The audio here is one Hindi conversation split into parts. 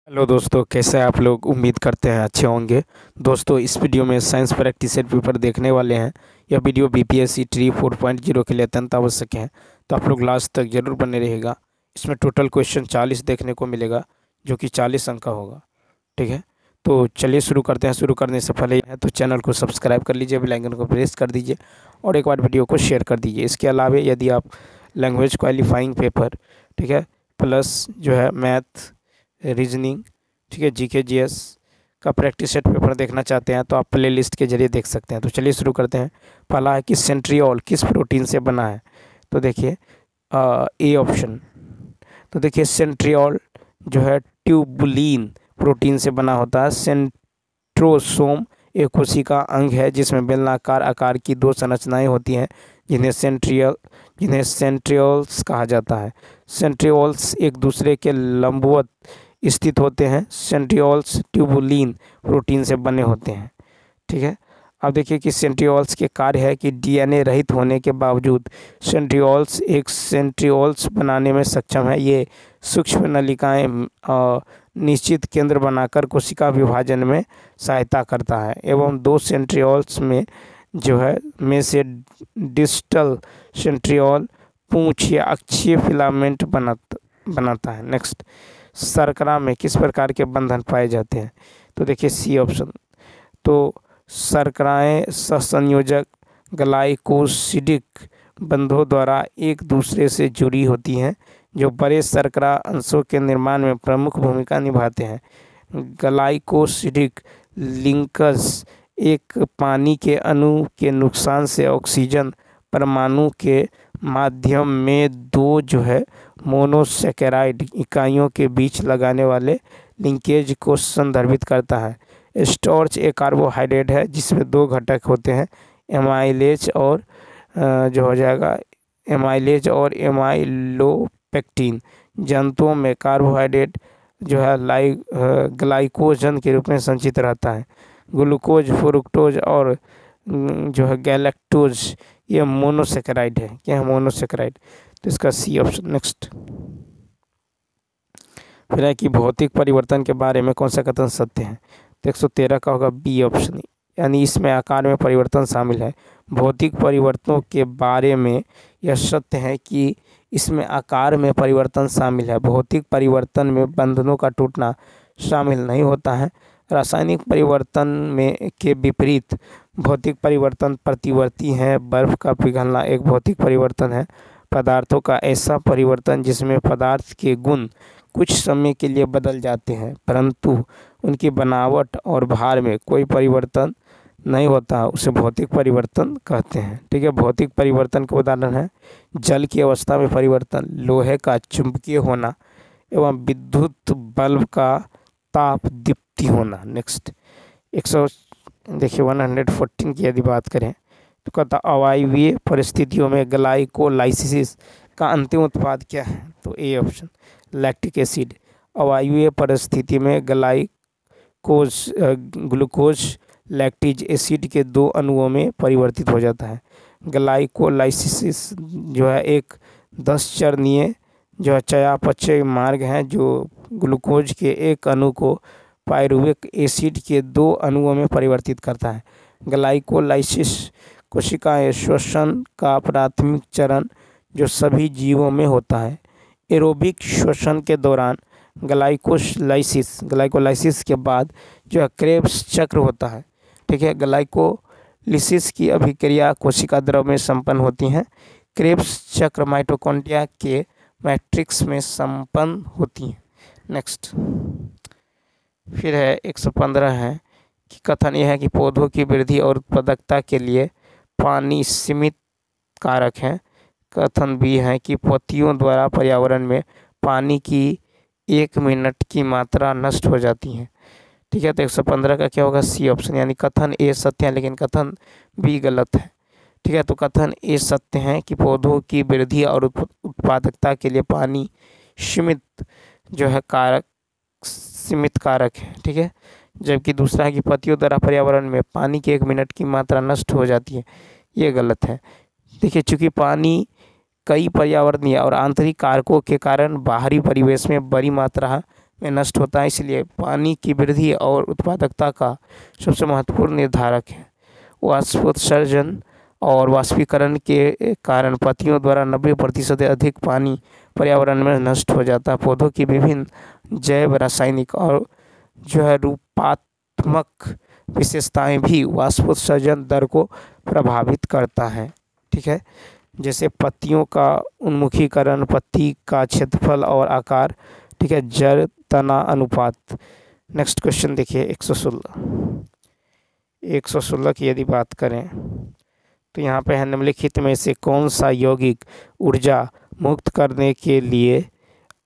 हेलो दोस्तों, कैसे हैं आप लोग। उम्मीद करते हैं अच्छे होंगे। दोस्तों, इस वीडियो में साइंस प्रैक्टिस सेट पेपर देखने वाले हैं। यह वीडियो बीपीएससी ट्री 4.0 के लिए अत्यंत आवश्यक है, तो आप लोग लास्ट तक जरूर बने रहेगा। इसमें टोटल क्वेश्चन 40 देखने को मिलेगा, जो कि 40 अंक का होगा। ठीक है, तो चलिए शुरू करते हैं। शुरू करने से पहले है तो चैनल को सब्सक्राइब कर लीजिए, बेल आइकन को प्रेस कर दीजिए और एक बार वीडियो को शेयर कर दीजिए। इसके अलावा यदि आप लैंग्वेज क्वालिफाइंग पेपर, ठीक है, प्लस जो है मैथ, रीजनिंग, ठीक है, जीके जीएस का प्रैक्टिस सेट पेपर देखना चाहते हैं तो आप प्ले लिस्ट के जरिए देख सकते हैं। तो चलिए शुरू करते हैं। पहला है कि सेंट्रियोल किस प्रोटीन से बना है। तो देखिए ए ऑप्शन। तो देखिए सेंट्रियोल जो है ट्यूबुलिन प्रोटीन से बना होता है। सेंट्रोसोम एक कोशिका अंग है जिसमें बेलनाकार आकार की दो संरचनाएं होती हैं, जिन्हें सेंट्रियोल्स कहा जाता है। सेंट्रियोल्स एक दूसरे के लंबवत स्थित होते हैं। सेंट्रियोल्स ट्यूबुलिन प्रोटीन से बने होते हैं। ठीक है, अब देखिए कि सेंट्रियोल्स के कार्य है कि डीएनए रहित होने के बावजूद सेंट्रियोल्स बनाने में सक्षम है। ये सूक्ष्म नलिकाएं निश्चित केंद्र बनाकर कोशिका विभाजन में सहायता करता है एवं दो सेंट्रियोल्स में से डिस्टल सेंट्रियोल पूंछ या अक्षीय फिलामेंट बनाता है। नेक्स्ट, शर्करा में किस प्रकार के बंधन पाए जाते हैं। तो देखिए सी ऑप्शन। तो शर्कराएं सहसंयोजक ग्लाइकोसिडिक बंधों द्वारा एक दूसरे से जुड़ी होती हैं, जो बड़े शर्करा अंशों के निर्माण में प्रमुख भूमिका निभाते हैं। ग्लाइकोसिडिक लिंकर्स एक पानी के अणु के नुकसान से ऑक्सीजन परमाणु के माध्यम में दो मोनोसैकेराइड इकाइयों के बीच लगाने वाले लिंकेज को संदर्भित करता है। स्टार्च एक कार्बोहाइड्रेट है जिसमें दो घटक होते हैं, एमाइलेज और एमाइलेज और एमाइलोपेक्टिन। जंतुओं में कार्बोहाइड्रेट ग्लाइकोजन के रूप में संचित रहता है। ग्लूकोज, फ्रुक्टोज और गैलेक्टोज ये मोनोसैकेराइड है। क्या है? मोनोसैकेराइड। तो इसका सी ऑप्शन। नेक्स्ट, फिर है कि भौतिक परिवर्तन के बारे में कौन सा कथन सत्य है। तो 113 का होगा बी ऑप्शन, यानी इसमें आकार में परिवर्तन शामिल है। भौतिक परिवर्तनों के बारे में यह सत्य है कि इसमें आकार में परिवर्तन शामिल है। भौतिक परिवर्तन में बंधनों का टूटना शामिल नहीं होता है। रासायनिक परिवर्तन में के विपरीत भौतिक परिवर्तन प्रतिवर्ती है। बर्फ का पिघलना एक भौतिक परिवर्तन है। पदार्थों का ऐसा परिवर्तन जिसमें पदार्थ के गुण कुछ समय के लिए बदल जाते हैं परंतु उनकी बनावट और भार में कोई परिवर्तन नहीं होता, उसे भौतिक परिवर्तन कहते हैं। ठीक है, भौतिक परिवर्तन के उदाहरण है जल की अवस्था में परिवर्तन, लोहे का चुंबकीय होना एवं विद्युत बल्ब का ताप दीप्ति होना। नेक्स्ट, 114 की यदि बात करें तो कहता अवायवीय परिस्थितियों में ग्लाइकोलाइसिस का अंतिम उत्पाद क्या है। तो ए ऑप्शन, लैक्टिक एसिड। अवायवीय परिस्थिति में ग्लूकोज लैक्टिक एसिड के दो अणुओं में परिवर्तित हो जाता है। ग्लाइकोलाइसिस एक 10 चरणीय चयापचय मार्ग है जो ग्लूकोज के एक अणु को पायरुविक एसिड के दो अणुओं में परिवर्तित करता है। ग्लाइकोलाइसिस कोशिकाएं श्वसन का प्राथमिक चरण जो सभी जीवों में होता है। एरोबिक श्वसन के दौरान ग्लाइकोलाइसिस के बाद क्रेब्स चक्र होता है। ठीक है, ग्लाइकोलिसिस की अभिक्रिया कोशिका द्रव में संपन्न होती हैं। क्रेब्स चक्र माइटोकॉन्ड्रिया के मैट्रिक्स में संपन्न होती हैं। नेक्स्ट, फिर है 115 है कि कथन यह है कि पौधों की वृद्धि और उत्पादकता के लिए पानी सीमित कारक है। कथन भी है कि पत्तियों द्वारा पर्यावरण में पानी की 1 मिनट की मात्रा नष्ट हो जाती है। ठीक है, तो 115 का क्या होगा सी ऑप्शन, यानी कथन ए सत्य है लेकिन कथन बी गलत है। ठीक है, तो कथन ए सत्य है कि पौधों की वृद्धि और उत्पादकता के लिए पानी सीमित कारक है। ठीक है, जबकि दूसरा है कि पत्तियों द्वारा पर्यावरण में पानी की 1 मिनट की मात्रा नष्ट हो जाती है, ये गलत है। देखिए, चूँकि पानी कई पर्यावरणीय और आंतरिक कारकों के कारण बाहरी परिवेश में बड़ी मात्रा में नष्ट होता है, इसलिए पानी की वृद्धि और उत्पादकता का सबसे महत्वपूर्ण निर्धारक है। वाष्पोत्सर्जन और वाष्पीकरण के कारण पत्तियों द्वारा 90% से अधिक पानी पर्यावरण में नष्ट हो जाता है। पौधों की विभिन्न जैव रासायनिक और रूपात्मक विशेषताएं भी वाष्पोत्सर्जन दर को प्रभावित करता है। ठीक है, जैसे पत्तियों का उन्मुखीकरण, पत्ती का क्षेत्रफल और आकार, ठीक है, जड़ तना अनुपात। नेक्स्ट क्वेश्चन देखिए 116 की यदि बात करें तो यहाँ पे है, निम्नलिखित में से कौन सा यौगिक ऊर्जा मुक्त करने के लिए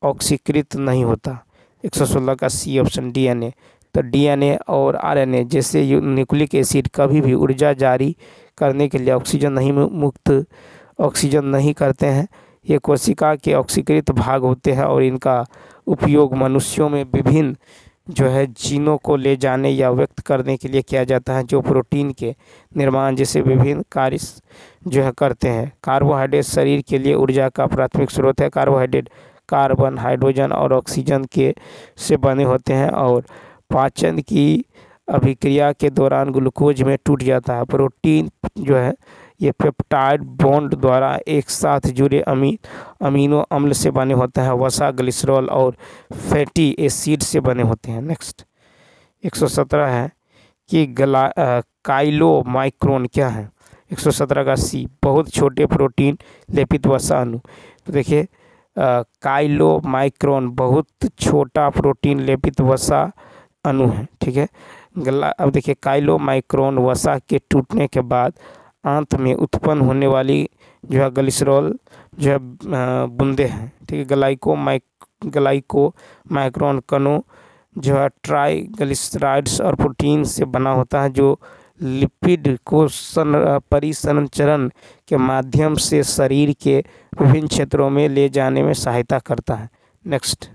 ऑक्सीकृत नहीं होता। 116 का सी ऑप्शन डीएनए। तो डीएनए और आरएनए जैसे न्यूक्लिक एसिड कभी भी ऊर्जा जारी करने के लिए ऑक्सीजन नहीं करते हैं। ये कोशिका के ऑक्सीकृत भाग होते हैं और इनका उपयोग मनुष्यों में विभिन्न जीनों को ले जाने या व्यक्त करने के लिए किया जाता है, जो प्रोटीन के निर्माण जैसे विभिन्न कार्य करते हैं। कार्बोहाइड्रेट शरीर के लिए ऊर्जा का प्राथमिक स्रोत है। कार्बोहाइड्रेट कार्बन, हाइड्रोजन और ऑक्सीजन से बने होते हैं और पाचन की अभिक्रिया के दौरान ग्लूकोज में टूट जाता है। प्रोटीन ये पेप्टाइड बॉन्ड द्वारा एक साथ जुड़े अमीनो अम्ल से बने होते हैं। वसा, ग्लिसरॉल और फैटी एसिड से बने होते हैं। नेक्स्ट 117 है कि काइलोमाइक्रोन क्या है। 117 का सी, बहुत छोटे प्रोटीन लेपित वसा अणु। तो देखिए काइलोमाइक्रोन बहुत छोटा प्रोटीन लेपित वसा अणु है। ठीक है, अब देखिए काइलोमाइक्रोन वसा के टूटने के बाद आंत में उत्पन्न होने वाली ग्लिसरॉल बूंदे हैं। ठीक है, ग्लाइकोमाइक्रोन कणों ट्राइग्लिसराइड्स और प्रोटीन से बना होता है, जो लिपिड को परिसंचरण के माध्यम से शरीर के विभिन्न क्षेत्रों में ले जाने में सहायता करता है। नेक्स्ट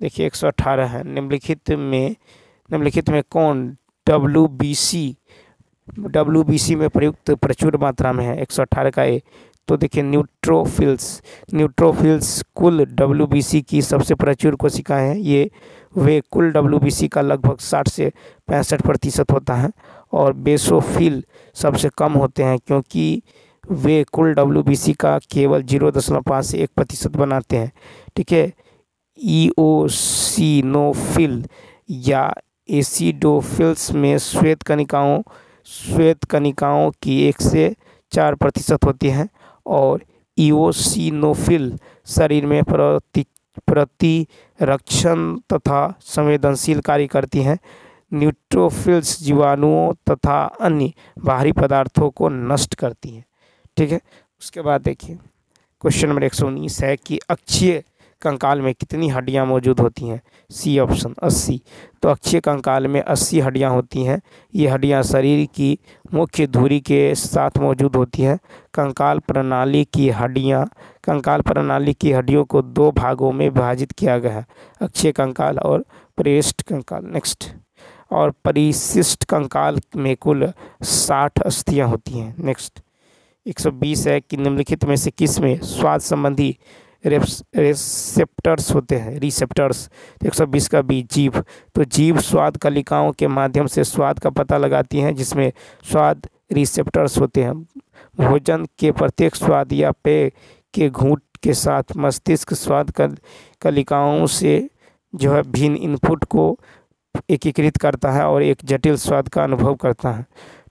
देखिए 118 है, निम्नलिखित में कौन WBC में प्रयुक्त प्रचुर मात्रा में है। 118 का ए। तो देखिए न्यूट्रोफिल्स कुल WBC की सबसे प्रचुर कोशिकाएं हैं। वे कुल WBC का लगभग 60 से 65% होता है और बेसोफिल सबसे कम होते हैं, क्योंकि वे कुल WBC का केवल 0.5 से 1% बनाते हैं। ठीक है, ईओसिनोफिल या एसिडोफिल्स में श्वेत कणिकाओं की 1 से 4% होती हैं और इओसिनोफिल शरीर में प्रतिरक्षण तथा संवेदनशील कार्य करती हैं। न्यूट्रोफिल्स जीवाणुओं तथा अन्य बाहरी पदार्थों को नष्ट करती हैं। ठीक है, उसके बाद देखिए क्वेश्चन नंबर 119 है कि अक्षीय कंकाल में कितनी हड्डियां मौजूद होती हैं। C option 80। तो अक्षीय कंकाल में 80 हड्डियां होती हैं। ये हड्डियां शरीर की मुख्य धुरी के साथ मौजूद होती हैं। कंकाल प्रणाली की हड्डियों को 2 भागों में विभाजित किया गया है, अक्षीय कंकाल और परिशिष्ट कंकाल। नेक्स्ट, और परिशिष्ट कंकाल में कुल 60 अस्थियां होती हैं। नेक्स्ट 120 है कि निम्नलिखित में से किस में स्वाद संबंधी रिसेप्टर्स होते हैं। रिसेप्टर्स 120 का बी, जीभ। तो जीभ स्वाद कलिकाओं के माध्यम से स्वाद का पता लगाती हैं, जिसमें स्वाद रिसेप्टर्स होते हैं। भोजन के प्रत्येक स्वाद या पेय के घूंट के साथ मस्तिष्क स्वाद कलिकाओं से भिन्न इनपुट को एकीकृत करता है और एक जटिल स्वाद का अनुभव करता है।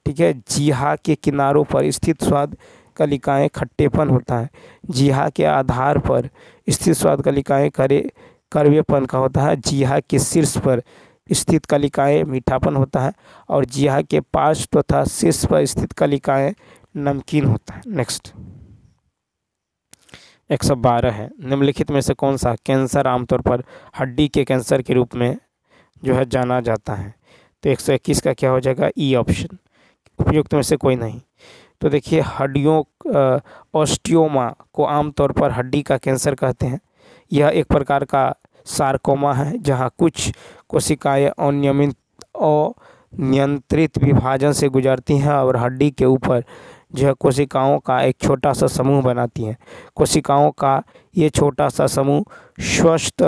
ठीक है, जीहा के किनारों पर स्थित स्वाद कलिकाएं खट्टेपन होता है। जीहा के आधार पर स्थित स्वाद कलिकाएं कड़वेपन का होता है। जीहा के शीर्ष पर स्थित कलिकाएं मीठापन होता है और जीहा के पार्श्व तथा शीर्ष पर स्थित कलिकाएं नमकीन होता है। नेक्स्ट 112 है, निम्नलिखित में से कौन सा कैंसर आमतौर पर हड्डी के कैंसर के रूप में जाना जाता है। तो 121 का क्या हो जाएगा, ई ऑप्शन। उपयुक्त में से कोई नहीं। तो देखिए हड्डियों ऑस्टियोमा को आमतौर पर हड्डी का कैंसर कहते हैं। यह एक प्रकार का सार्कोमा है जहां कुछ कोशिकाएं अनियंत्रित विभाजन से गुजरती हैं और हड्डी के ऊपर जो है कोशिकाओं का एक छोटा सा समूह बनाती हैं। कोशिकाओं का ये छोटा सा समूह स्वस्थ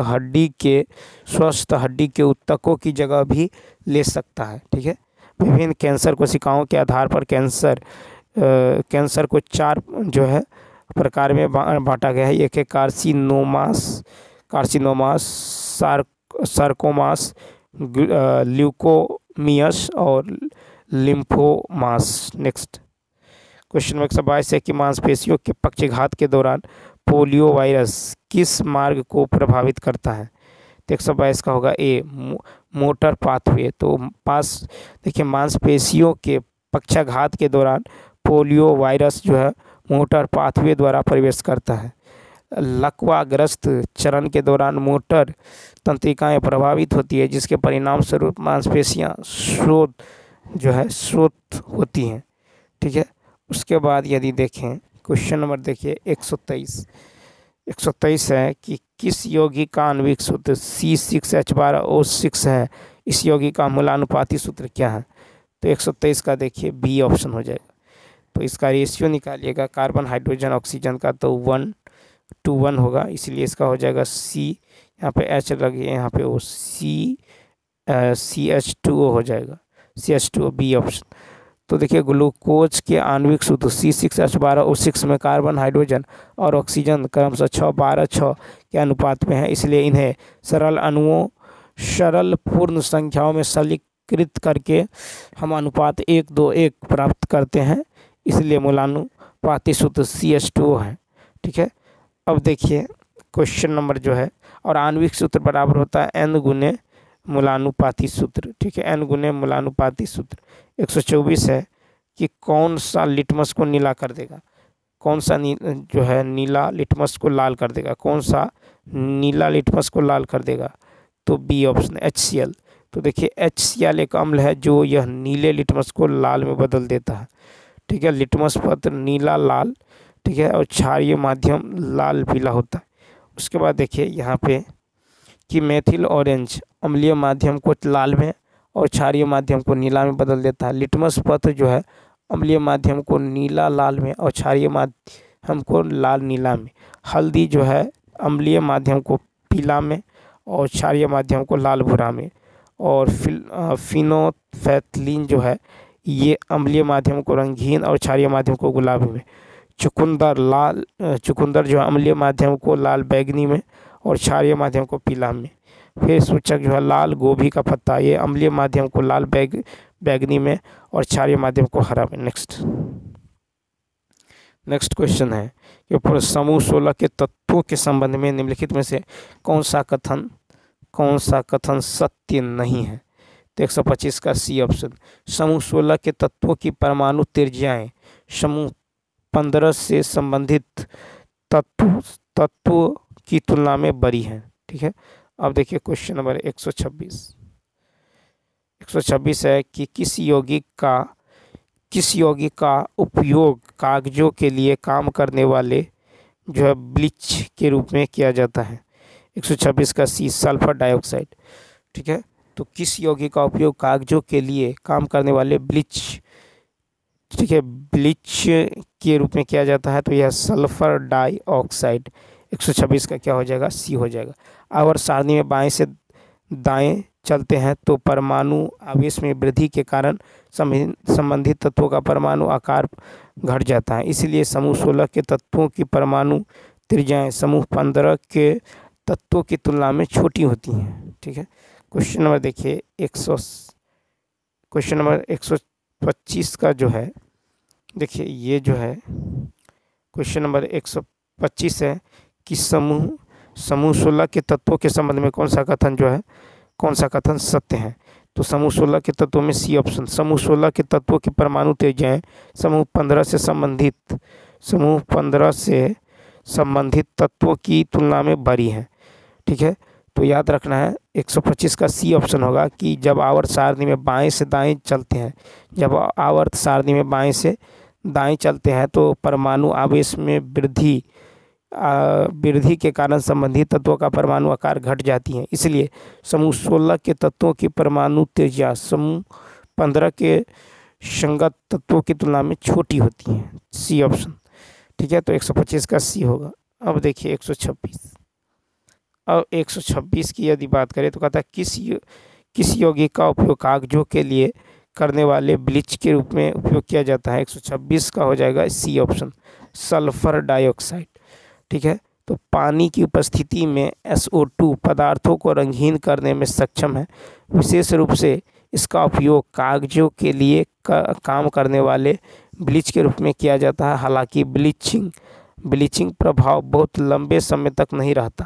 हड्डी के ऊतकों की जगह भी ले सकता है। ठीक है, विभिन्न कैंसर कोशिकाओं के आधार पर कैंसर को 4 जो है प्रकार में बांटा गया है। एक है कार्सिनोमास, सार्कोमास, ल्यूकोमियस और लिम्फोमास। नेक्स्ट क्वेश्चन नंबर 122 है कि मांसपेशियों के पक्षाघात के दौरान पोलियो वायरस किस मार्ग को प्रभावित करता है? तो 122 का होगा ए, मोटर पाथवे। तो देखिए मांसपेशियों के पक्षाघात के दौरान पोलियो वायरस जो है मोटर पाथवे द्वारा प्रवेश करता है। लकवाग्रस्त चरण के दौरान मोटर तंत्रिकाएं प्रभावित होती है, जिसके परिणाम स्वरूप मांसपेशियां स्रोत होती हैं। ठीक है, उसके बाद यदि देखें क्वेश्चन नंबर देखिए 123 है कि किस यौगिक का आणविक सूत्र C6H12O6 है? इस यौगिक का मूलानुपाती सूत्र क्या है? तो 123 का देखिए बी ऑप्शन हो जाएगा। तो इसका रेशियो निकालिएगा कार्बन हाइड्रोजन ऑक्सीजन का, तो 1:1 होगा, इसलिए इसका हो जाएगा C, यहाँ पे H लगे, यहाँ पे O, CH2O हो जाएगा, CH2O बी ऑप्शन। तो देखिए ग्लूकोज के आणविक सूत्र C6H12O6 में कार्बन हाइड्रोजन और ऑक्सीजन क्रमशः 6:12:6 के अनुपात में है, इसलिए इन्हें सरल पूर्ण संख्याओं में सरलीकृत करके हम अनुपात 1:2:1 प्राप्त करते हैं, इसलिए मूलानुपाती सूत्र CH2O है। ठीक है, अब देखिए क्वेश्चन नंबर जो है, और आणविक सूत्र बराबर होता है N गुने मूलानुपाती सूत्र। ठीक है, N गुने मूलानुपाती सूत्र। 124 है कि कौन सा लिटमस को नीला कर देगा? कौन सा जो है नीला लिटमस को लाल कर देगा? कौन सा नीला लिटमस को लाल कर देगा? तो बी ऑप्शन HCl। तो देखिए HCl एक अम्ल है जो यह नीले लिटमस को लाल में बदल देता है। ठीक है, लिटमस पत्र नीला लाल, ठीक है, और क्षारीय माध्यम लाल पीला होता है। उसके बाद देखिए यहाँ पे कि मेथिल ऑरेंज अम्लीय माध्यम को लाल में और क्षारीय माध्यम को नीला में बदल देता है। लिटमस पत्र जो है अम्लीय माध्यम को नीला लाल में और क्षारीय माध्यम को लाल नीला में। हल्दी जो है अम्लीय माध्यम को पीला में और क्षारीय माध्यम को लाल भूरा में। और फिनोल्फथलीन जो है ये अम्लीय माध्यम को रंगीन और क्षारीय माध्यम को गुलाबी में। चुकंदर जो है अम्लीय माध्यम को लाल बैगनी में और क्षारीय माध्यम को पीला में। फिर सूचक जो है लाल गोभी का पत्ता, ये अम्लीय माध्यम को लाल बैगनी में और क्षारीय माध्यम को हरा में। नेक्स्ट क्वेश्चन है कि समूह 16 के तत्वों के संबंध में निम्नलिखित में से कौन सा कथन सत्य नहीं है? तो 125 का सी ऑप्शन। समूह 16 के तत्वों की परमाणु त्रिज्याएं समूह 15 से संबंधित तत्व की तुलना में बड़ी हैं। ठीक है, अब देखिए क्वेश्चन नंबर 126 है कि किस यौगिक का उपयोग कागजों के लिए काम करने वाले जो है ब्लीच के रूप में किया जाता है? 126 का सी, सल्फर डाइऑक्साइड। ठीक है, तो किस यौगिक का उपयोग कागजों के लिए काम करने वाले ब्लीच, ठीक है, ब्लीच के रूप में किया जाता है? तो यह सल्फर डाइऑक्साइड। 126 का क्या हो जाएगा? सी हो जाएगा। आवर्त सारणी में बाएं से दाएं चलते हैं तो परमाणु आवेश में वृद्धि के कारण संबंधित तत्वों का परमाणु आकार घट जाता है, इसलिए समूह 16 के तत्वों की परमाणु त्रिज्याएं समूह 15 के तत्वों की तुलना में छोटी होती हैं। ठीक है, क्वेश्चन नंबर देखिए क्वेश्चन नंबर 125 का जो है, देखिए ये जो है क्वेश्चन नंबर 125 है कि समूह 16 के तत्वों के संबंध में कौन सा कथन सत्य है? तो समूह 16 के तत्वों में सी ऑप्शन। समूह 16 के तत्वों की परमाणु त्रिज्याएं समूह 15 से संबंधित तत्वों की तुलना में बड़ी हैं। ठीक है, तो याद रखना है 125 का सी ऑप्शन होगा कि जब आवर्त सारणी में बाएं से दाएं चलते हैं तो परमाणु आवेश में वृद्धि के कारण संबंधित तत्वों का परमाणु आकार घट जाती है, इसलिए समूह 16 के तत्वों की परमाणु त्रिज्या समूह 15 के संगत तत्वों की तुलना में छोटी होती हैं, सी ऑप्शन। ठीक है, तो 125 का सी होगा। अब देखिए 126। अब 126 की यदि बात करें तो कहता है किस यौगिक का उपयोग कागजों के लिए करने वाले ब्लीच के रूप में उपयोग किया जाता है। 126 का हो जाएगा सी ऑप्शन, सल्फर डाइऑक्साइड। ठीक है, तो पानी की उपस्थिति में SO2 पदार्थों को रंगहीन करने में सक्षम है। विशेष रूप से इसका उपयोग कागजों के लिए काम करने वाले ब्लीच के रूप में किया जाता है। हालांकि ब्लीचिंग प्रभाव बहुत लंबे समय तक नहीं रहता।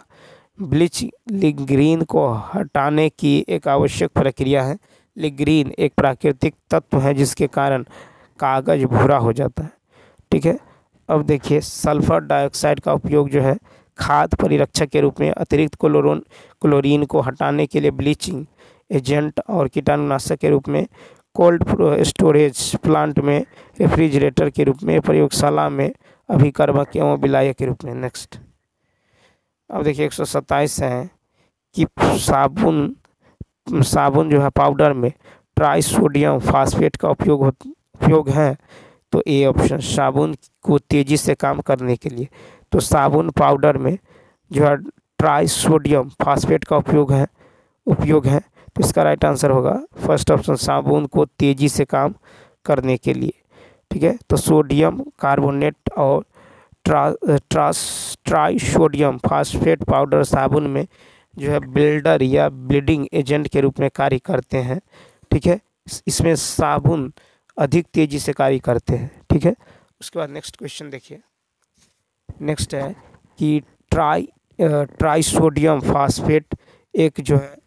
ब्लीच लिग्रीन को हटाने की एक आवश्यक प्रक्रिया है। लिग्रीन एक प्राकृतिक तत्व है जिसके कारण कागज भूरा हो जाता है। ठीक है, अब देखिए सल्फर डाइऑक्साइड का उपयोग जो है खाद्य परिरक्षक के रूप में अतिरिक्त क्लोरीन को हटाने के लिए ब्लीचिंग एजेंट और कीटाणुनाशक के रूप में कोल्ड स्टोरेज प्लांट में रेफ्रिजरेटर के रूप में प्रयोगशाला में अभिकर्मक एवं विलायक के रूप में। नेक्स्ट, अब देखिए 127 है कि साबुन जो है पाउडर में ट्राइसोडियम फास्फेट का उपयोग है। तो ए ऑप्शन, साबुन को तेज़ी से काम करने के लिए। तो साबुन पाउडर में जो है ट्राइसोडियम फास्फेट का उपयोग है। तो इसका राइट आंसर होगा फर्स्ट ऑप्शन, साबुन को तेज़ी से काम करने के लिए। ठीक है, तो सोडियम कार्बोनेट और ट्राइसोडियम फास्फेट पाउडर साबुन में जो है बिल्डर या ब्लीडिंग एजेंट के रूप में कार्य करते हैं। ठीक है, इसमें साबुन अधिक तेज़ी से कार्य करते हैं। ठीक है, उसके बाद नेक्स्ट क्वेश्चन देखिए। नेक्स्ट है कि ट्राइसोडियम फास्फेट एक जो है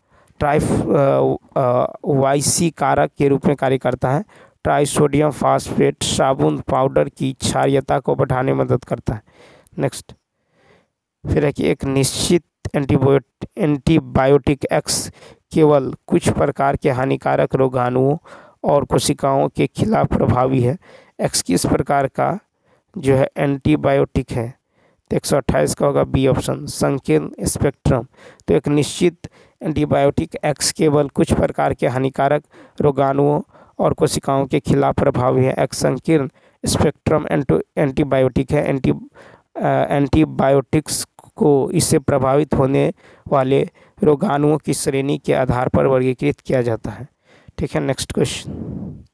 वाईसी कारक के रूप में कार्य करता है। ट्राइसोडियम फास्फेट साबुन पाउडर की क्षारीयता को बढ़ाने में मदद करता है। नेक्स्ट, फिर है कि एक निश्चित एंटीबायोटिक एक्स केवल कुछ प्रकार के हानिकारक रोगाणुओं और कोशिकाओं के खिलाफ प्रभावी है। एक्स किस प्रकार का जो है एंटीबायोटिक है। तो 128 का होगा बी ऑप्शन, संकीर्ण स्पेक्ट्रम। तो एक निश्चित एंटीबायोटिक एक्स केवल कुछ प्रकार के हानिकारक रोगाणुओं और कोशिकाओं के खिलाफ प्रभावी है। एक्स संकीर्ण स्पेक्ट्रम एंटीबायोटिक है। एंटीबायोटिक्स को इससे प्रभावित होने वाले रोगाणुओं की श्रेणी के आधार पर वर्गीकृत किया जाता है। ठीक है, नेक्स्ट क्वेश्चन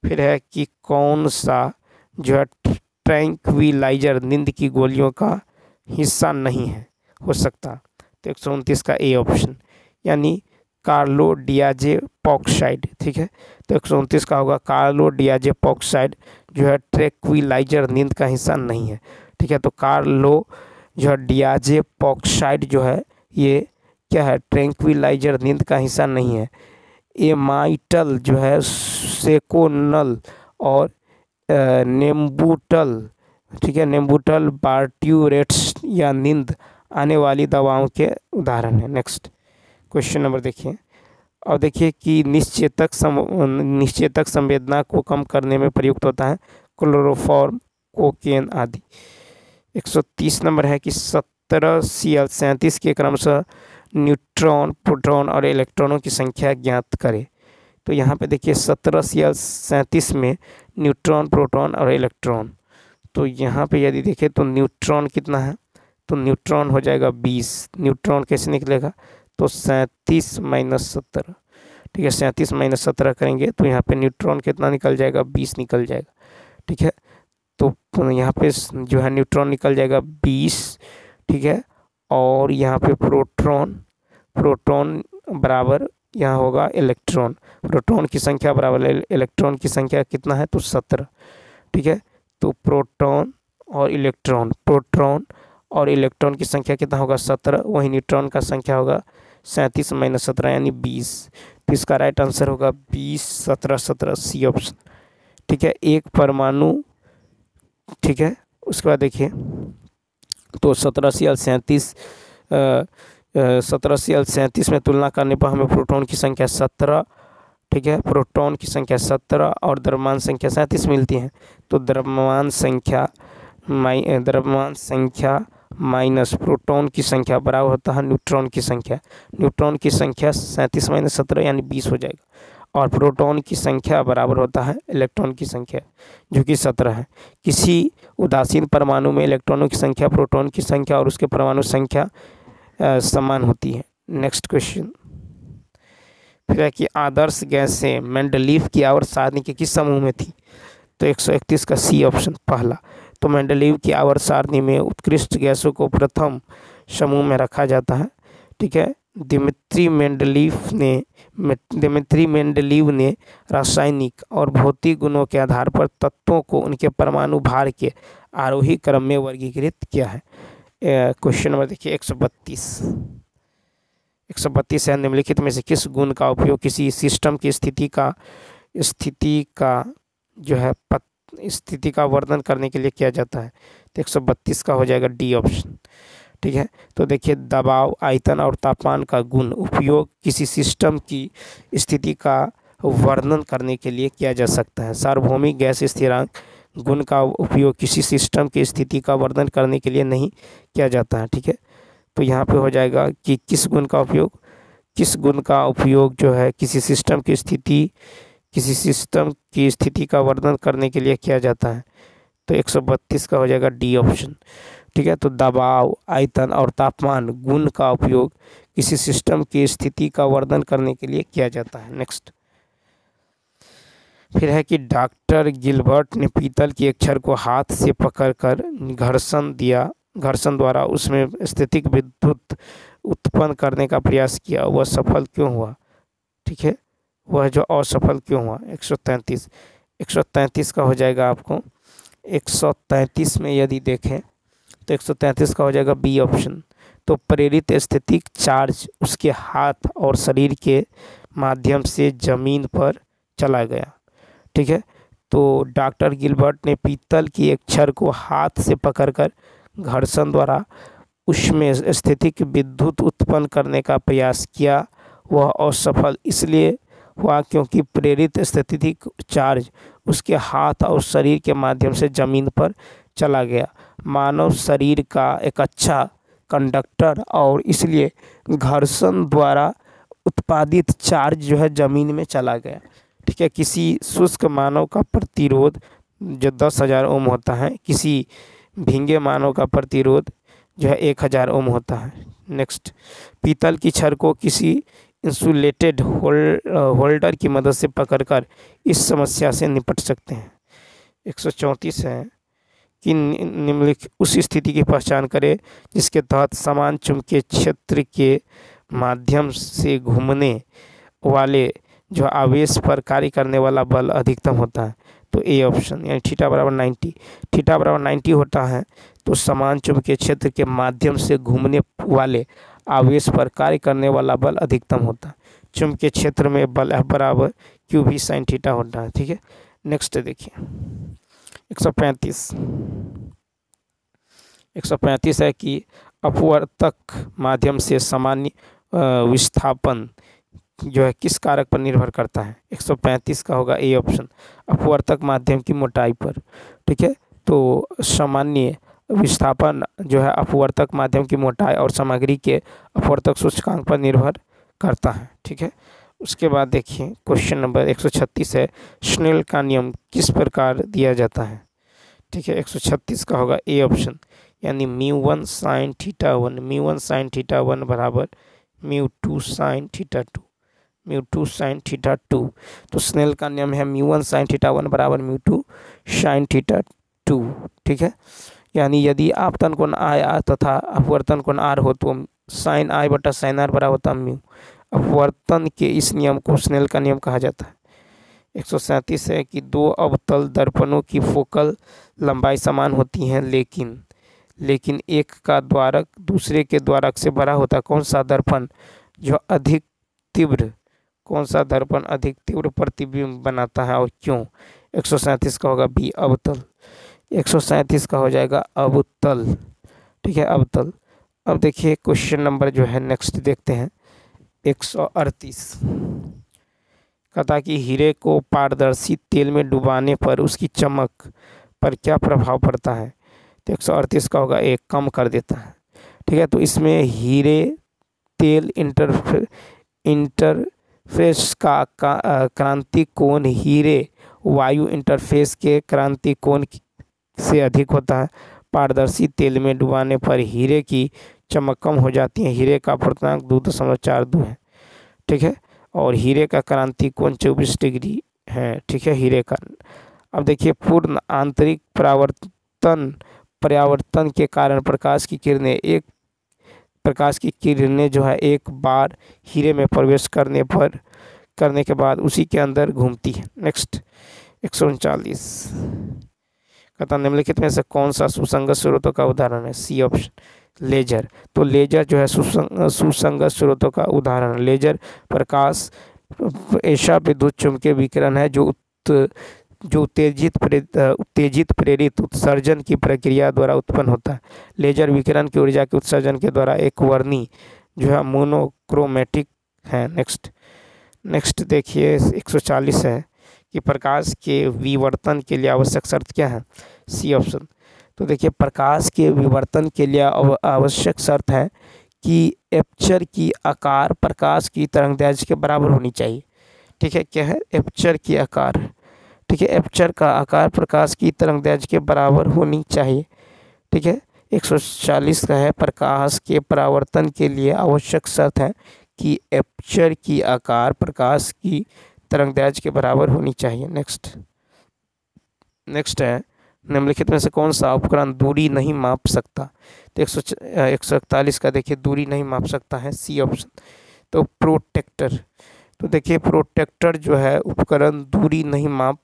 फिर है कि कौन सा जो है ट्रैंक्विलाइजर नींद की गोलियों का हिस्सा नहीं है हो सकता। तो 129 का ए ऑप्शन, यानी कार्लोडियाजेपॉक्साइड। ठीक है, तो 129 का होगा कार्लोडियाजेपॉक्साइड जो है ट्रैंक्विलाइजर नींद का हिस्सा नहीं है। ठीक है, तो जो है डियाजेपॉक्साइड जो है ये क्या है, ट्रैंक्विलाइजर नींद का हिस्सा नहीं है। एमाइटल जो है सेकोनल और नेम्बुटल, ठीक है, नेम्बुटल बार्ट्यूरेट्स या नींद आने वाली दवाओं के उदाहरण है। नेक्स्ट क्वेश्चन नंबर देखिए। और देखिए कि निश्चेतक संवेदना को कम करने में प्रयुक्त होता है क्लोरोफॉर्म, कोकेन आदि। 130 नंबर है कि 17Cl37 के क्रमशः न्यूट्रॉन, प्रोटॉन और इलेक्ट्रॉनों की संख्या ज्ञात करें। तो यहाँ पे देखिए 17Cl37 में न्यूट्रॉन, प्रोटॉन और इलेक्ट्रॉन। तो यहाँ पे यदि देखें तो न्यूट्रॉन कितना है, तो न्यूट्रॉन हो जाएगा 20। न्यूट्रॉन कैसे निकलेगा, तो 37 - 17। ठीक है, 37 - 17 करेंगे तो यहाँ पे न्यूट्रॉन कितना निकल जाएगा, 20 निकल जाएगा। ठीक है, तो यहाँ पे जो है न्यूट्रॉन निकल जाएगा 20। ठीक है, और यहाँ पे प्रोटॉन बराबर यहाँ होगा इलेक्ट्रॉन। प्रोटॉन की संख्या बराबर इलेक्ट्रॉन की संख्या कितना है, तो 17। ठीक है, तो प्रोटॉन और इलेक्ट्रॉन की संख्या कितना होगा, 17। वही न्यूट्रॉन का संख्या होगा 37 - 17 यानी 20। तो इसका राइट आंसर होगा 20, 17, 17 सी ऑप्शन। ठीक है, एक परमाणु। ठीक है, उसके बाद देखिए तो 17Cl37 में तुलना करने पर हमें प्रोटॉन की संख्या 17, ठीक है, प्रोटॉन की संख्या 17 और द्रव्यमान संख्या 37 मिलती है। तो द्रव्यमान संख्या माइनस प्रोटॉन की संख्या बराबर होता है न्यूट्रॉन की संख्या। न्यूट्रॉन की संख्या 37 - 17 यानी 20 हो जाएगा। और प्रोटॉन की संख्या बराबर होता है इलेक्ट्रॉन की संख्या, जो कि 17 है। किसी उदासीन परमाणु में इलेक्ट्रॉनों की संख्या प्रोटॉन की संख्या और उसके परमाणु संख्या समान होती है। नेक्स्ट क्वेश्चन फिर है कि आदर्श गैसें मेंडलीव की आवर्त सारणी के किस समूह में थी? तो 131 का सी ऑप्शन पहला। तो मेंडलीव की आवर्त सारणी में उत्कृष्ट गैसों को प्रथम समूह में रखा जाता है। ठीक है, दिमित्री मेंडलीव ने रासायनिक और भौतिक गुणों के आधार पर तत्वों को उनके परमाणु भार के आरोही क्रम में वर्गीकृत किया है। क्वेश्चन नंबर देखिए 132 है, निम्नलिखित में से किस गुण का उपयोग किसी सिस्टम की स्थिति का वर्णन करने के लिए किया जाता है? तो 132 का हो जाएगा डी ऑप्शन। ठीक है, तो देखिए दबाव, आयतन और तापमान का गुण उपयोग किसी सिस्टम की स्थिति का वर्णन करने के लिए किया जा सकता है। सार्वभौमिक गैस स्थिरांक गुण का उपयोग किसी सिस्टम की स्थिति का वर्णन करने के लिए नहीं किया जाता है। ठीक है, तो यहाँ पे हो जाएगा कि किस गुण का उपयोग जो है किसी सिस्टम की स्थिति का वर्णन करने के लिए किया जाता है। तो 132 का हो जाएगा डी ऑप्शन। ठीक है, तो दबाव, आयतन और तापमान गुण का उपयोग किसी सिस्टम की स्थिति का वर्णन करने के लिए किया जाता है। नेक्स्ट फिर है कि डॉक्टर गिलबर्ट ने पीतल की एक छड़ को हाथ से पकड़कर घर्षण द्वारा उसमें स्थैतिक विद्युत उत्पन्न करने का प्रयास किया, वह सफल क्यों हुआ? ठीक है, वह जो असफल क्यों हुआ? 133 का हो जाएगा आपको 133 में यदि देखें तो 133 का हो जाएगा बी ऑप्शन। तो प्रेरित स्थैतिक चार्ज उसके हाथ और शरीर के माध्यम से जमीन पर चला गया। ठीक है, तो डॉक्टर गिलबर्ट ने पीतल की एक छड़ को हाथ से पकड़कर घर्षण द्वारा उसमें स्थैतिक विद्युत उत्पन्न करने का प्रयास किया, वह असफल इसलिए हुआ क्योंकि प्रेरित स्थैतिक चार्ज उसके हाथ और शरीर के माध्यम से जमीन पर चला गया। मानव शरीर का एक अच्छा कंडक्टर और इसलिए घर्षण द्वारा उत्पादित चार्ज जो है जमीन में चला गया। ठीक है, किसी शुष्क मानव का प्रतिरोध जो 10,000 ओम होता है, किसी भींगे मानव का प्रतिरोध जो है 1,000 ओम होता है। नेक्स्ट, पीतल की छड़ को किसी इंसुलेटेड होल्डर की मदद से पकड़कर इस समस्या से निपट सकते हैं। 134 है कि निम्नलिखित उस स्थिति की पहचान करें जिसके तहत समान चुंबकीय क्षेत्र के माध्यम से घूमने वाले जो आवेश पर कार्य करने वाला बल अधिकतम होता है। तो ए ऑप्शन, यानी थीटा बराबर 90 होता है। तो समान चुंबकीय क्षेत्र के माध्यम से घूमने वाले आवेश पर कार्य करने वाला बल अधिकतम होता है। चुंबकीय क्षेत्र में बल F बराबर क्यू भी साइन थीटा होता है। ठीक है, नेक्स्ट देखिए 135 है कि अपवर्तक माध्यम से सामान्य विस्थापन जो है किस कारक पर निर्भर करता है? 135 का होगा ए ऑप्शन, अपवर्तक माध्यम की मोटाई पर। ठीक है, तो सामान्य विस्थापन जो है अपवर्तक माध्यम की मोटाई और सामग्री के अपवर्तक सूचकांक पर निर्भर करता है। ठीक है, उसके बाद देखिए क्वेश्चन नंबर 136 है, स्नेल का नियम किस प्रकार दिया जाता है? ठीक है, 136 का होगा ए ऑप्शन, यानी μ1 sin θ1 बराबर μ2 sin θ2। तो स्नेल का नियम है μ1 sin θ1 बराबर μ2 sin θ2। ठीक है, यानी यदि आपतन कोण I R तथा अपवर्तन कोण R हो तो sin I बटा sin R बराबर होता म्यू। अपवर्तन के इस नियम को स्नेल का नियम कहा जाता है। 137 है कि दो अवतल दर्पणों की फोकल लंबाई समान होती हैं, लेकिन एक का द्वारक दूसरे के द्वारक से बड़ा होता है। कौन सा दर्पण अधिक तीव्र प्रतिबिंब बनाता है और क्यों? 137 का होगा बी अवतल। 137 का हो जाएगा अवतल। ठीक है, अवतल। अब देखिए क्वेश्चन नंबर जो है नेक्स्ट देखते हैं 138। कहता कि हीरे को पारदर्शी तेल में डुबाने पर उसकी चमक पर क्या प्रभाव पड़ता है? तो 138 का होगा एक, कम कर देता है। ठीक है, तो इसमें हीरे तेल फेस का क्रांति कोण हीरे वायु इंटरफेस के क्रांति कोण से अधिक होता है। पारदर्शी तेल में डुबाने पर हीरे की चमक कम हो जाती है। हीरे का अपूर्णांक 2.42 है, ठीक है। और हीरे का क्रांति कोण 24 डिग्री है, ठीक है, हीरे का। अब देखिए, पूर्ण आंतरिक परावर्तन के कारण प्रकाश की किरणें जो है एक बार हीरे में प्रवेश करने के बाद उसी के अंदर घूमती है। नेक्स्ट 139 कहता निम्नलिखित में से कौन सा सुसंगत स्रोतों का उदाहरण है? C option laser. तो लेजर जो है सुसंगत स्रोतों का उदाहरण। लेजर प्रकाश ऐसा विद्युत चुम्बकीय विकिरण है जो उत्तेजित प्रेरित उत्सर्जन की प्रक्रिया द्वारा उत्पन्न होता है। लेजर विकिरण की ऊर्जा के उत्सर्जन के द्वारा एक वर्णी जो है मोनोक्रोमेटिक है। नेक्स्ट देखिए 140 है कि प्रकाश के विवर्तन के लिए आवश्यक शर्त क्या है? C option. तो देखिए, प्रकाश के विवर्तन के लिए आवश्यक शर्त है कि एपर्चर की आकार प्रकाश की तरंगदैर्घ्य के बराबर होनी चाहिए, ठीक है। क्या है? एपर्चर की आकार, ठीक है। एपर्चर का आकार प्रकाश की तरंगदैर्घ्य के बराबर होनी चाहिए, ठीक है। 140 का है प्रकाश के परावर्तन के लिए आवश्यक शर्त है कि एपर्चर की आकार प्रकाश की तरंगदैर्घ्य के बराबर होनी चाहिए। नेक्स्ट है निम्नलिखित में से कौन सा उपकरण दूरी नहीं माप सकता? तो 141 का देखिए, दूरी नहीं माप सकता है। C option. तो प्रोटेक्टर। तो देखिए, प्रोटेक्टर जो है उपकरण दूरी नहीं माप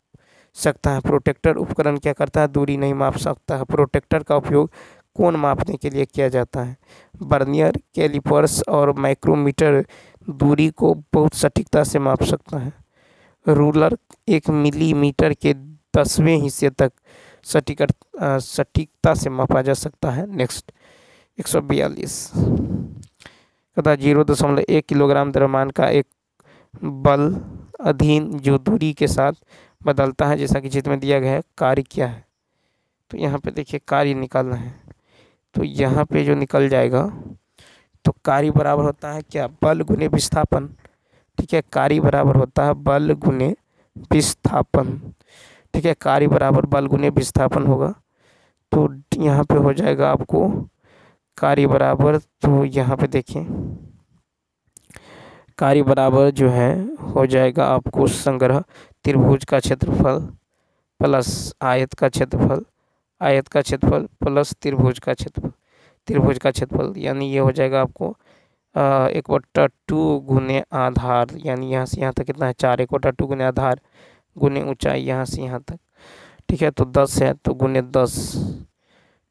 सकता है। प्रोटेक्टर उपकरण क्या करता है? दूरी नहीं माप सकता है। प्रोटेक्टर का उपयोग कोण मापने के लिए किया जाता है। वर्नियर कैलिपर्स और माइक्रोमीटर दूरी को बहुत सटीकता से माप सकता है। रूलर 1 मिलीमीटर के 10वें हिस्से तक सटीकता से मापा जा सकता है। नेक्स्ट 142 तथा 0.1 किलोग्राम द्रव्यमान का एक बल अधीन जो दूरी के साथ बदलता है, जैसा कि चित्र में दिया गया है, कार्य क्या है? तो यहाँ पे देखिए कार्य निकालना है। तो यहाँ पे जो निकल जाएगा तो कार्य बराबर होता है क्या? बल गुने विस्थापन, ठीक है। कार्य बराबर होता है बल गुने विस्थापन, ठीक है। कार्य बराबर बल गुने विस्थापन होगा। तो यहाँ पे हो जाएगा आपको कार्य बराबर, तो यहाँ पे देखिए कार्य बराबर जो है हो जाएगा आपको संग्रह त्रिभुज का क्षेत्रफल प्लस आयत का क्षेत्रफल प्लस त्रिभुज का क्षेत्रफल, यानी ये हो जाएगा आपको 1/2 गुने आधार, यानी यहाँ से यहाँ तक कितना है 4, 1/2 गुने आधार गुने ऊंचाई यहाँ से यहाँ तक, ठीक है। तो 10 है तो गुने 10,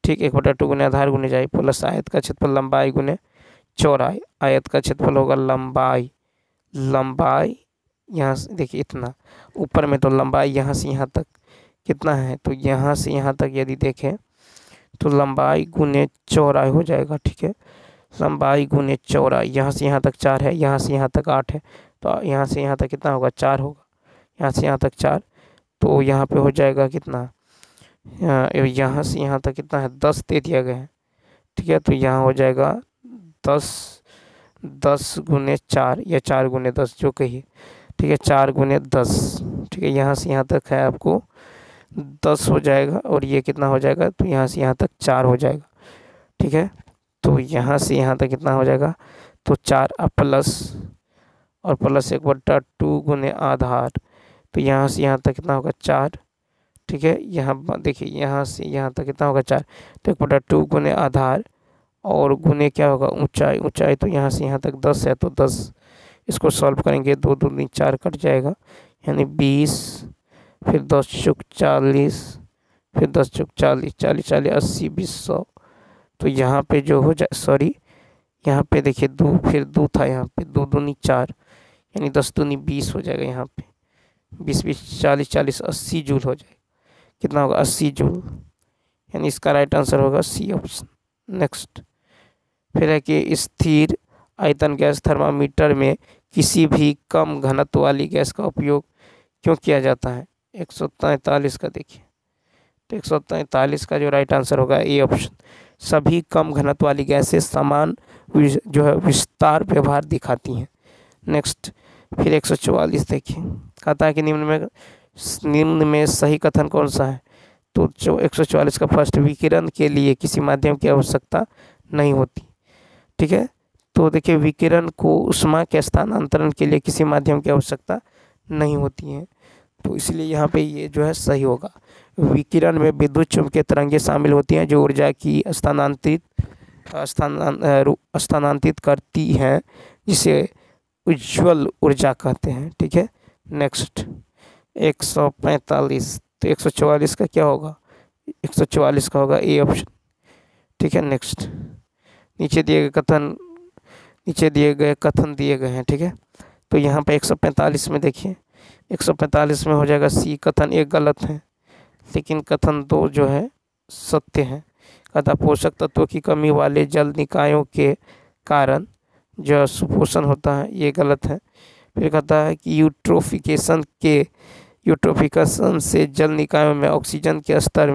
ठीक। 1/2 गुने आधार गुने ऊंचाई प्लस आयत का क्षेत्रफल लंबाई गुने चौड़ाई। आयत का क्षेत्रफल होगा लंबाई यहाँ से देखिए इतना ऊपर में, तो लंबाई यहाँ से यहाँ तक कितना है? तो यहाँ से यहाँ तक यदि देखें तो लंबाई गुने चौड़ाई हो जाएगा, ठीक है। लंबाई गुने चौड़ाई, यहाँ से यहाँ तक 4 है, यहाँ से यहाँ तक 8 है, तो यहाँ से यहाँ तक कितना होगा? 4 होगा। यहाँ से यहाँ तक 4, तो यहाँ पे हो जाएगा कितना? यहाँ से यहाँ तक कितना है? 10 दे दिया गया है, ठीक है। तो यहाँ हो जाएगा 10 गुने 4 या 4 गुने 10 जो कहिए, ठीक है। 4 गुने 10, ठीक है। यहाँ से यहाँ तक है आपको 10 हो जाएगा, और ये कितना हो जाएगा? तो यहाँ से यहाँ तक 4 हो जाएगा, ठीक है। तो यहाँ से यहाँ तक कितना हो जाएगा? तो 4 प्लस 1/2 गुने आधार, तो यहाँ से यहाँ तक कितना होगा? 4, ठीक है। यहाँ देखिए यहाँ से यहाँ तक कितना होगा? 4, तो 1/2 गुने आधार और गुने क्या होगा? ऊंचाई, तो यहाँ से यहाँ तक 10 है, तो 10 इसको सॉल्व करेंगे, 2 दूनी 4 कट जाएगा, यानी 20, फिर 10 चौक 40, फिर 10 चौक 40, 40 80, 20, 100। तो यहाँ पे जो हो जाए, सॉरी यहाँ पे देखिए 2, फिर 2 था यहाँ पे, 2 दूनी 4, यानी 10 दूनी 20 हो जाएगा। यहाँ पे 20 40 40 80 जूल हो जाएगा। कितना होगा? 80 जूल, यानी इसका राइट आंसर होगा सी ऑप्शन। नेक्स्ट फिर है कि स्थिर आयतन गैस थर्मामीटर में किसी भी कम घनत्व वाली गैस का उपयोग क्यों किया जाता है? 143 का देखिए, तो 143 का जो राइट आंसर होगा ए ऑप्शन। सभी कम घनत्व वाली गैसें समान जो है विस्तार व्यवहार दिखाती हैं। नेक्स्ट फिर 144 देखिए, कहता है कि निम्न में सही कथन कौन सा है। तो जो 144 का फर्स्ट, विकिरण के लिए किसी माध्यम की आवश्यकता नहीं होती। ठीक है, तो देखिए विकिरण को ऊष्मा के स्थानांतरण के लिए किसी माध्यम की आवश्यकता नहीं होती है, तो इसलिए यहाँ पे ये जो है सही होगा। विकिरण में विद्युत चुम्बकीय तरंगें शामिल होती हैं जो ऊर्जा की स्थानांतरित करती हैं, जिसे उज्ज्वल ऊर्जा कहते हैं। ठीक है, नेक्स्ट 145। तो 144 का क्या होगा, 144 का होगा ए ऑप्शन। ठीक है, नेक्स्ट नीचे दिए गए कथन दिए गए हैं। ठीक है, तो यहाँ पे 145 में देखिए, 145 में हो जाएगा सी, कथन एक गलत है लेकिन कथन दो जो है सत्य है। कहता पोषक तत्वों की कमी वाले जल निकायों के कारण जो सुपोषण होता है, ये गलत है। फिर कहता है कि यूट्रोफिकेशन से जल निकायों में ऑक्सीजन के स्तर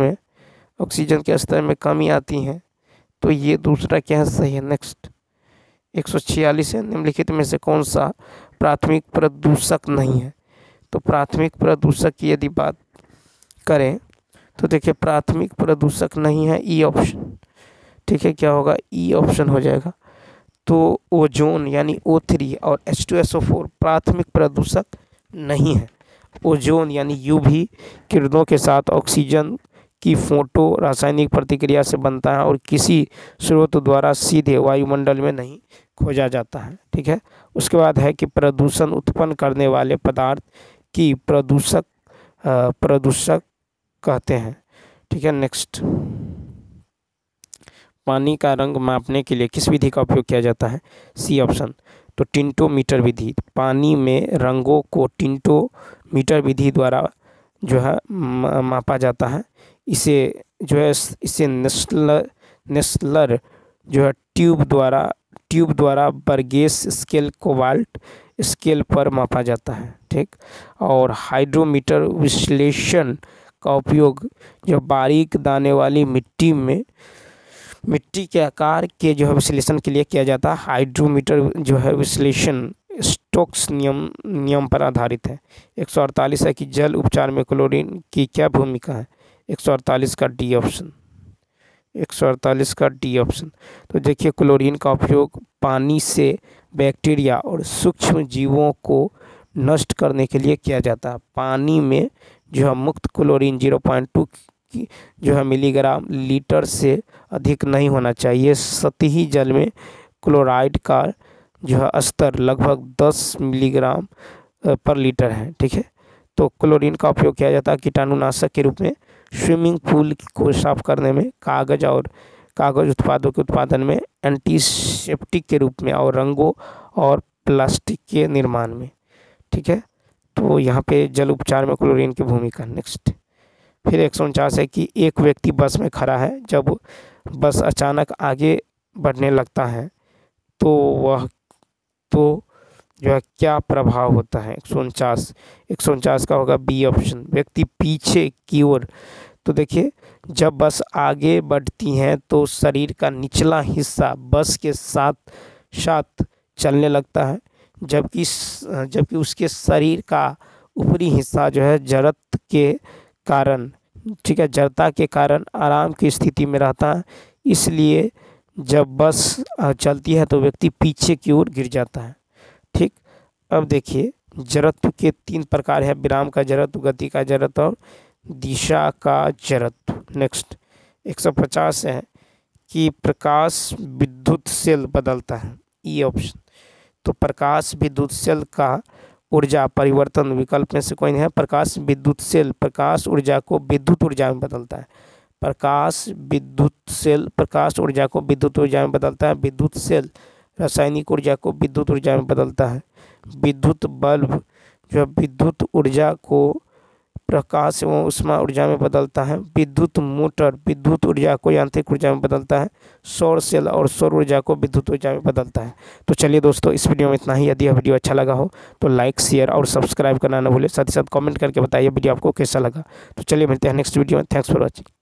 में कमी आती है, तो ये दूसरा क्या है, सही है। नेक्स्ट 146 है, निम्नलिखित में से कौन सा प्राथमिक प्रदूषक नहीं है। तो प्राथमिक प्रदूषक की यदि बात करें तो देखिए प्राथमिक प्रदूषक नहीं है ई ऑप्शन। ठीक है, क्या होगा, ई ऑप्शन हो जाएगा। तो ओजोन यानी O3 और H2SO4 प्राथमिक प्रदूषक नहीं है। ओजोन यानी यूवी किरणों के साथ ऑक्सीजन की फोटो रासायनिक प्रतिक्रिया से बनता है और किसी स्रोत द्वारा सीधे वायुमंडल में नहीं खोजा जाता है। ठीक है, उसके बाद है कि प्रदूषण उत्पन्न करने वाले पदार्थ की प्रदूषक कहते हैं। ठीक है, नेक्स्ट पानी का रंग मापने के लिए किस विधि का उपयोग किया जाता है, सी ऑप्शन। तो टिंटोमीटर विधि, पानी में रंगों को टिंटोमीटर विधि द्वारा जो है मापा जाता है। इसे नेस्लर जो है ट्यूब द्वारा बर्गेस स्केल कोबाल्ट स्केल पर मापा जाता है। ठीक, और हाइड्रोमीटर विश्लेषण का उपयोग जो बारीक दाने वाली मिट्टी के आकार के जो है विश्लेषण के लिए किया जाता है। हाइड्रोमीटर जो है विश्लेषण स्टोक्स नियम पर आधारित है। 148 है कि जल उपचार में क्लोरीन की क्या भूमिका है, 148 का डी ऑप्शन। 148 का डी ऑप्शन। तो देखिए क्लोरीन का उपयोग पानी से बैक्टीरिया और सूक्ष्म जीवों को नष्ट करने के लिए किया जाता है। पानी में जो है मुक्त क्लोरीन 0.2 की जो है मिलीग्राम लीटर से अधिक नहीं होना चाहिए। सतही जल में क्लोराइड का जो है स्तर लगभग 10 मिलीग्राम पर लीटर है। ठीक है, तो क्लोरीन का उपयोग किया जाता है कीटाणुनाशक के रूप में, स्विमिंग पूल को साफ करने में, कागज उत्पादों के उत्पादन में, एंटीसेप्टिक के रूप में और रंगों और प्लास्टिक के निर्माण में। ठीक है, तो यहाँ पे जल उपचार में क्लोरीन की भूमिका। नेक्स्ट फिर 149 है कि एक व्यक्ति बस में खड़ा है, जब बस अचानक आगे बढ़ने लगता है तो जो है क्या प्रभाव होता है, 149 का होगा बी ऑप्शन, व्यक्ति पीछे की ओर। तो देखिए जब बस आगे बढ़ती हैं तो शरीर का निचला हिस्सा बस के साथ साथ चलने लगता है, जबकि उसके शरीर का ऊपरी हिस्सा जो है जड़ता के कारण आराम की स्थिति में रहता है। इसलिए जब बस चलती है तो व्यक्ति पीछे की ओर गिर जाता है। ठीक, अब देखिए जड़त्व के 3 प्रकार है, विराम का जड़त्व, गति का जड़त्व और दिशा का जड़त्व। नेक्स्ट 150 है कि प्रकाश विद्युत सेल बदलता है, ई ऑप्शन। तो प्रकाश विद्युत सेल का ऊर्जा परिवर्तन विकल्प में से कोई नहीं है। प्रकाश विद्युत सेल प्रकाश ऊर्जा को विद्युत ऊर्जा में बदलता है। प्रकाश ऊर्जा को विद्युत ऊर्जा में बदलता है। विद्युत सेल रासायनिक ऊर्जा को विद्युत ऊर्जा में बदलता है। विद्युत बल्ब जो विद्युत ऊर्जा को प्रकाश एवं ऊष्मा ऊर्जा में बदलता है। विद्युत मोटर विद्युत ऊर्जा को यांत्रिक ऊर्जा में बदलता है। सौर सेल और सौर ऊर्जा को विद्युत ऊर्जा में बदलता है। तो चलिए दोस्तों इस वीडियो में इतना ही। यदि यह वीडियो अच्छा लगा हो तो लाइक शेयर और सब्सक्राइब करना न भूलें। साथ ही साथ कमेंट करके बताइए वीडियो आपको कैसा लगा। तो चलिए मिलते हैं नेक्स्ट वीडियो में। Thanks for watching.